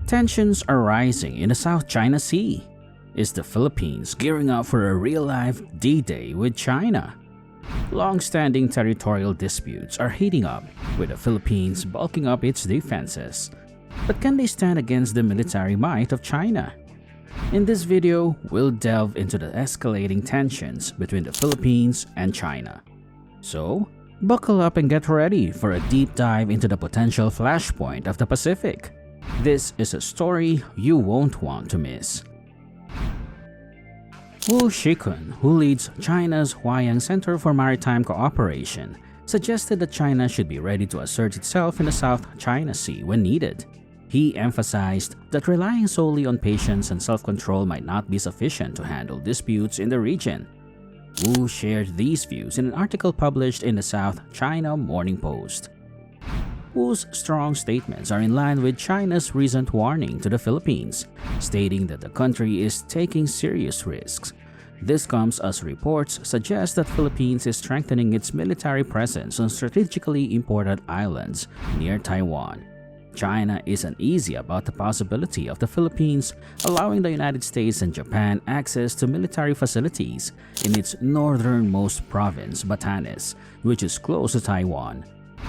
Tensions are rising in the South China Sea. Is the Philippines gearing up for a real-life D-Day with China? Long-standing territorial disputes are heating up, with the Philippines bulking up its defenses. But can they stand against the military might of China? In this video, we'll delve into the escalating tensions between the Philippines and China. So, buckle up and get ready for a deep dive into the potential flashpoint of the Pacific. This is a story you won't want to miss. Wu Shikun, who leads China's Huayang Center for Maritime Cooperation, suggested that China should be ready to assert itself in the South China Sea when needed. He emphasized that relying solely on patience and self-control might not be sufficient to handle disputes in the region. Wu shared these views in an article published in the South China Morning Post. Wu's strong statements are in line with China's recent warning to the Philippines, stating that the country is taking serious risks. This comes as reports suggest that Philippines is strengthening its military presence on strategically important islands near Taiwan. China is uneasy about the possibility of the Philippines allowing the United States and Japan access to military facilities in its northernmost province, Batanes, which is close to Taiwan.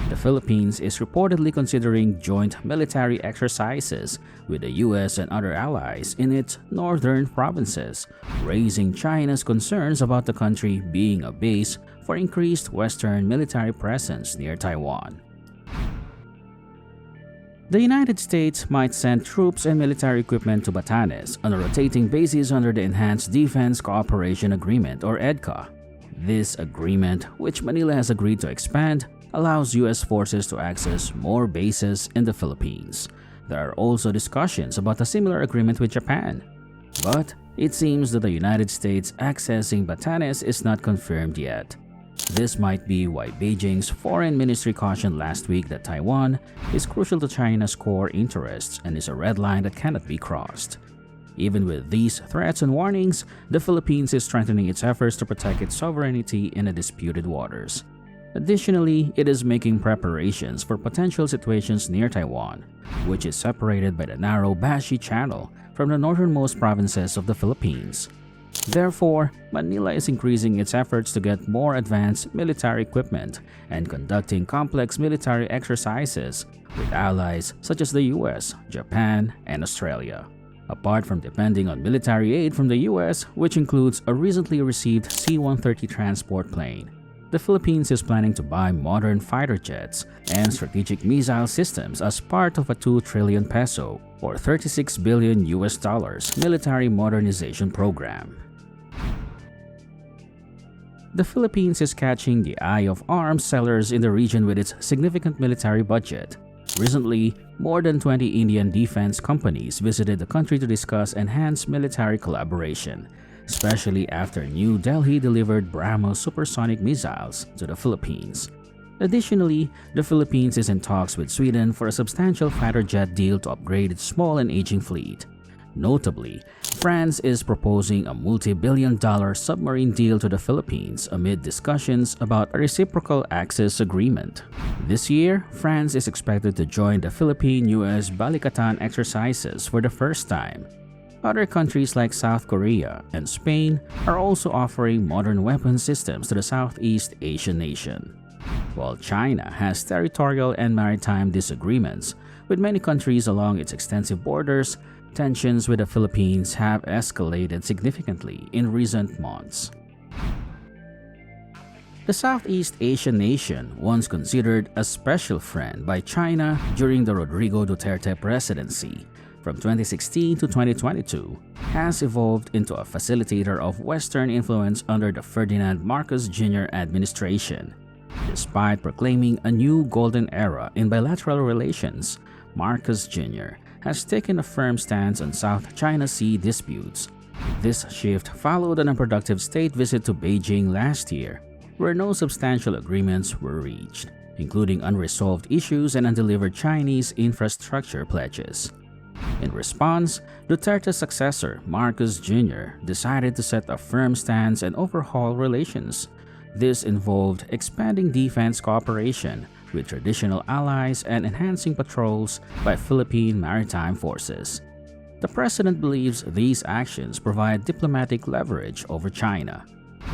The Philippines is reportedly considering joint military exercises with the US and other allies in its northern provinces, raising China's concerns about the country being a base for increased Western military presence near Taiwan. The United States might send troops and military equipment to Batanes on a rotating basis under the Enhanced Defense Cooperation Agreement or EDCA. This agreement, which Manila has agreed to expand, allows U.S. forces to access more bases in the Philippines. There are also discussions about a similar agreement with Japan. But it seems that the United States accessing Batanes is not confirmed yet. This might be why Beijing's foreign ministry cautioned last week that Taiwan is crucial to China's core interests and is a red line that cannot be crossed. Even with these threats and warnings, the Philippines is strengthening its efforts to protect its sovereignty in the disputed waters. Additionally, it is making preparations for potential situations near Taiwan, which is separated by the narrow Bashi Channel from the northernmost provinces of the Philippines. Therefore, Manila is increasing its efforts to get more advanced military equipment and conducting complex military exercises with allies such as the US, Japan, and Australia. Apart from depending on military aid from the US, which includes a recently received C-130 transport plane, the Philippines is planning to buy modern fighter jets and strategic missile systems as part of a 2 trillion peso or $36 billion military modernization program. The Philippines is catching the eye of arms sellers in the region with its significant military budget. Recently, more than 20 Indian defense companies visited the country to discuss enhanced military collaboration, especially after New Delhi delivered BrahMos supersonic missiles to the Philippines. Additionally, the Philippines is in talks with Sweden for a substantial fighter jet deal to upgrade its small and aging fleet. Notably, France is proposing a multi-billion-dollar submarine deal to the Philippines amid discussions about a reciprocal access agreement. This year, France is expected to join the Philippine-US Balikatan exercises for the first time. Other countries like South Korea and Spain are also offering modern weapon systems to the Southeast Asian nation. While China has territorial and maritime disagreements with many countries along its extensive borders, tensions with the Philippines have escalated significantly in recent months. The Southeast Asian nation, once considered a special friend by China during the Rodrigo Duterte presidency, from 2016 to 2022, has evolved into a facilitator of Western influence under the Ferdinand Marcos Jr. administration. Despite proclaiming a new golden era in bilateral relations, Marcos Jr. has taken a firm stance on South China Sea disputes. This shift followed an unproductive state visit to Beijing last year, where no substantial agreements were reached, including unresolved issues and undelivered Chinese infrastructure pledges. In response, Duterte's successor, Marcos Jr., decided to set a firm stance and overhaul relations. This involved expanding defense cooperation, with traditional allies and enhancing patrols by Philippine maritime forces. The president believes these actions provide diplomatic leverage over China.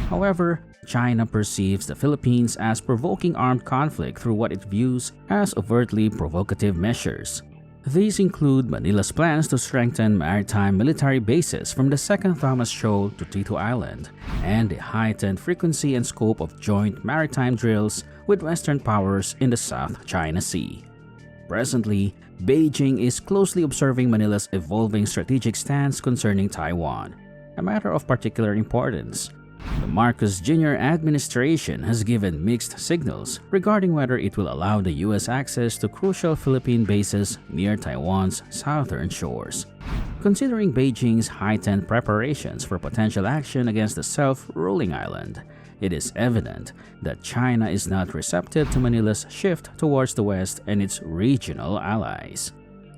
However, China perceives the Philippines as provoking armed conflict through what it views as overtly provocative measures. These include Manila's plans to strengthen maritime military bases from the Second Thomas Shoal to Tito Island, and the heightened frequency and scope of joint maritime drills with Western powers in the South China Sea. Presently, Beijing is closely observing Manila's evolving strategic stance concerning Taiwan, a matter of particular importance. The Marcos Jr. administration has given mixed signals regarding whether it will allow the U.S. access to crucial Philippine bases near Taiwan's southern shores. Considering Beijing's heightened preparations for potential action against the self-ruling island, it is evident that China is not receptive to Manila's shift towards the West and its regional allies.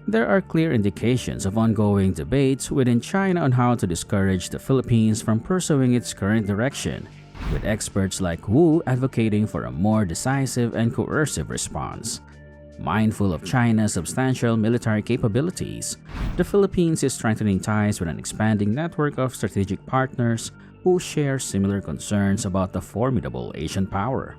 There are clear indications of ongoing debates within China on how to discourage the Philippines from pursuing its current direction, with experts like Wu advocating for a more decisive and coercive response. Mindful of China's substantial military capabilities, the Philippines is strengthening ties with an expanding network of strategic partners who share similar concerns about the formidable Asian power.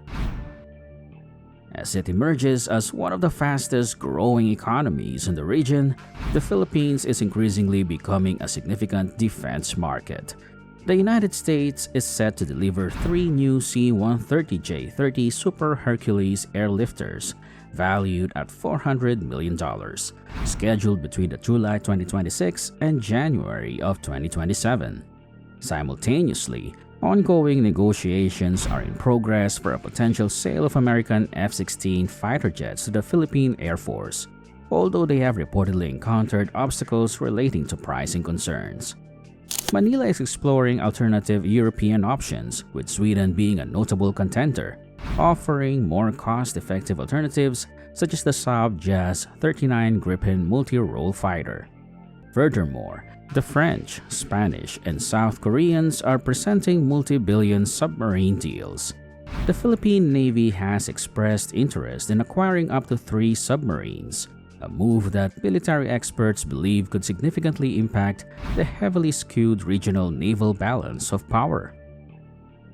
As it emerges as one of the fastest-growing economies in the region, the Philippines is increasingly becoming a significant defense market. The United States is set to deliver 3 new C-130J-30 Super Hercules airlifters, valued at $400 million, scheduled between July 2026 and January of 2027. Simultaneously, ongoing negotiations are in progress for a potential sale of American F-16 fighter jets to the Philippine Air Force, although they have reportedly encountered obstacles relating to pricing concerns. Manila is exploring alternative European options, with Sweden being a notable contender, offering more cost-effective alternatives such as the Saab JAS 39 Gripen multi-role fighter. Furthermore, the French, Spanish, and South Koreans are presenting multi-billion submarine deals. The Philippine Navy has expressed interest in acquiring up to 3 submarines, a move that military experts believe could significantly impact the heavily skewed regional naval balance of power.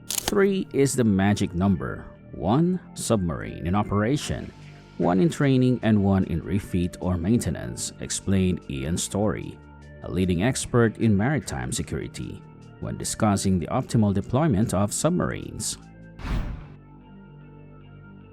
3 is the magic number: 1 submarine in operation, 1 in training, and 1 in refit or maintenance, explained Ian Story, a leading expert in maritime security, when discussing the optimal deployment of submarines.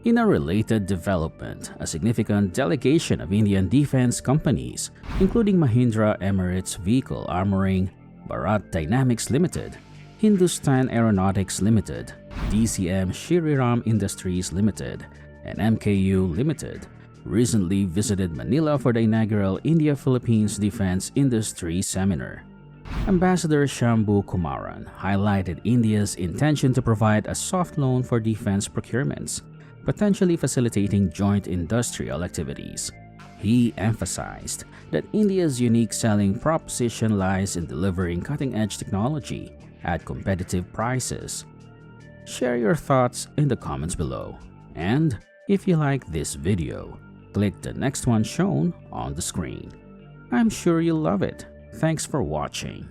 In a related development, a significant delegation of Indian defense companies, including Mahindra Emirates Vehicle Armoring, Bharat Dynamics Limited, Hindustan Aeronautics Limited, DCM Shriram Industries Limited, and MKU Limited, recently visited Manila for the inaugural India-Philippines Defense Industry Seminar. Ambassador Shambhu Kumaran highlighted India's intention to provide a soft loan for defense procurements, potentially facilitating joint industrial activities. He emphasized that India's unique selling proposition lies in delivering cutting-edge technology at competitive prices. Share your thoughts in the comments below, and if you like this video, click the next one shown on the screen. I'm sure you'll love it. Thanks for watching.